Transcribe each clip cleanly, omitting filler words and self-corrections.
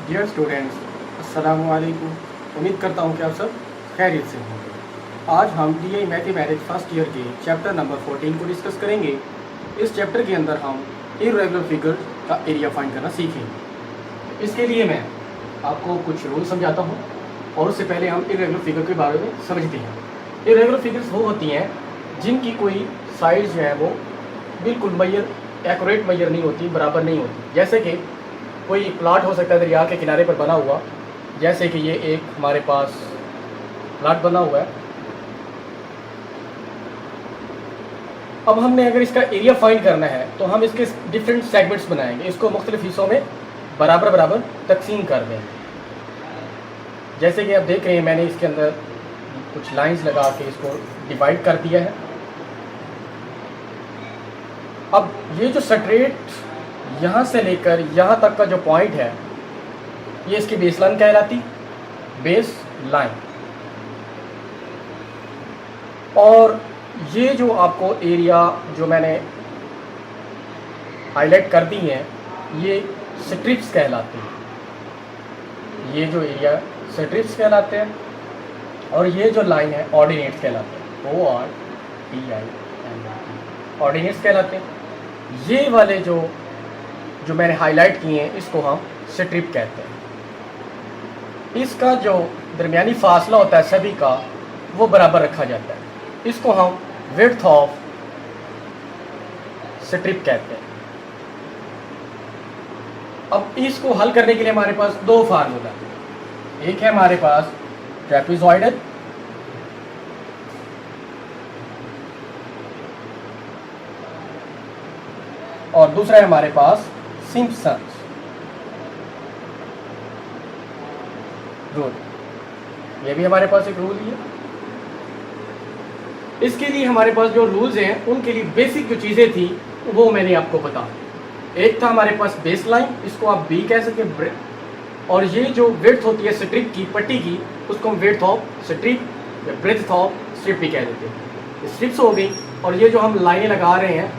Dear students, अस्सलामु अलैकुम। उम्मीद करता हूँ कि आप सब खैरियत से होंगे। आज हम DI मैथमेटिक्स फर्स्ट ईयर के चैप्टर नंबर 14 को डिस्कस करेंगे। इस चैप्टर के अंदर हम इर्रेगुलर फिगर्स का एरिया फाइंड करना सीखेंगे। इसके लिए मैं आपको कुछ रूल समझाता हूँ और उससे पहले हम इर्रेगुलर फिगर के बारे में समझते हैं। इर्रेगुलर फिगर्स वो होती हैं जिनकी कोई साइड जो है वो बिल्कुल एक्यूरेट मेजर नहीं होती, बराबर नहीं होती। जैसे कि कोई प्लाट हो सकता है दरिया के किनारे पर बना हुआ, जैसे कि ये एक हमारे पास प्लाट बना हुआ है। अब हमने अगर इसका एरिया फाइंड करना है तो हम इसके डिफरेंट सेगमेंट्स बनाएंगे, इसको मुख्तलिफ हिस्सों में बराबर बराबर तकसीम कर देंगे। जैसे कि आप देख रहे हैं मैंने इसके अंदर कुछ लाइंस लगा के इसको डिवाइड कर दिया है। अब ये जो स्ट्रेट यहाँ से लेकर यहाँ तक का जो पॉइंट है ये इसकी बेस लाइन कहलाती, बेस लाइन। और ये जो आपको एरिया जो मैंने हाईलाइट कर दी है ये स्ट्रिप्स कहलाते हैं। ये जो एरिया स्ट्रिप्स कहलाते हैं और ये जो लाइन है ऑर्डिनेट्स कहलाते हैं। ऑर्डिनेट्स कहलाते हैं। ये वाले जो मैंने हाईलाइट किए हैं इसको हम स्ट्रिप कहते हैं। इसका जो दरमियानी फासला होता है सभी का वो बराबर रखा जाता है, इसको हम विड्थ ऑफ स्ट्रिप कहते हैं। अब इसको हल करने के लिए हमारे पास दो फार्मूला है। एक है हमारे पास ट्रेपेजॉइडल और दूसरा है हमारे पास सिम्पसन्स रूल। ये भी हमारे पास एक रूल ही है। इसके लिए हमारे पास जो रूल्स हैं उनके लिए बेसिक जो चीज़ें थी वो मैंने आपको बता। एक था हमारे पास बेस लाइन, इसको आप बी कह सकते हैं, और ये जो विड्थ होती है स्ट्रिप की, पट्टी की, उसको हम विड्थ ऑफ स्ट्रिप या ब्रेड्थ ऑफ स्ट्रिप भी कह देते हैं। स्ट्रिप्स हो गई और ये जो हम लाइनें लगा रहे हैं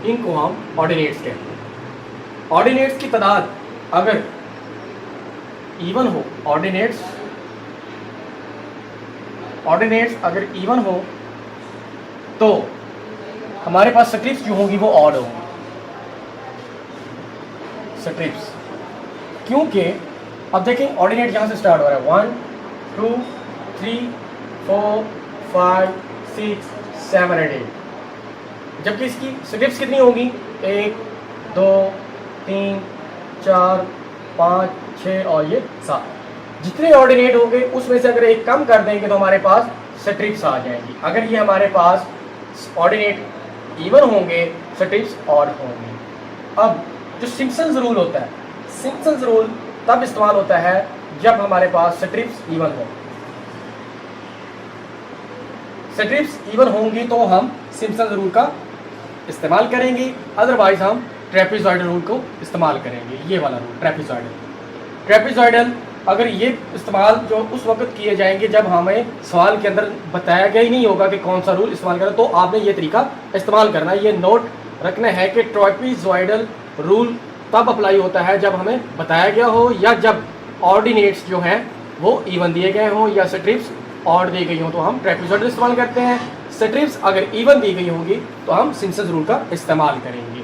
इनको हम ऑर्डिनेट्स कहते हैं। ऑर्डिनेट्स की तादाद अगर इवन हो, ऑर्डिनेट्स अगर इवन हो तो हमारे पास स्ट्रिप्स जो होंगी वो ऑड होंगी। स्ट्रिप्स क्योंकि अब देखें ऑर्डिनेट यहाँ से स्टार्ट हो रहा है 1 2 3 4 5 6 7 और 8, जबकि इसकी स्ट्रिप्स कितनी होगी 1 2 3 4 5 6 और ये 7। जितने ऑर्डिनेट होंगे उसमें से अगर एक कम कर देंगे तो हमारे पास स्ट्रिप्स आ जाएंगी। अगर ये हमारे पास ऑर्डिनेट इवन होंगे स्ट्रिप्स ऑड होंगी। अब जो सिम्पसन्स रूल होता है, सिम्पसन्स रूल तब इस्तेमाल होता है जब हमारे पास स्ट्रिप्स इवन हो। स्ट्रिप्स इवन होंगी तो हम सिम्पसन्स रूल का इस्तेमाल करेंगे, अदरवाइज हम ट्रेपेजॉइडल रूल को इस्तेमाल करेंगे। ये वाला रूल ट्रेपेजॉइडल अगर ये इस्तेमाल जो उस वक्त किए जाएंगे जब हमें सवाल के अंदर बताया गया ही नहीं होगा कि कौन सा रूल इस्तेमाल करना, तो आपने ये तरीका इस्तेमाल करना है। ये नोट रखना है कि ट्रेपेजॉइडल रूल तब अप्लाई होता है जब हमें बताया गया हो या जब ऑर्डिनेट्स जो हैं वो इवन दिए गए हों या स्ट्रिप्स ऑड दी गई हों, तो हम ट्रेपेजॉइडल इस्तेमाल करते हैं। स्ट्रिप्स अगर इवन दी गई होंगी तो हम सिम्पसन्स रूल का इस्तेमाल करेंगे।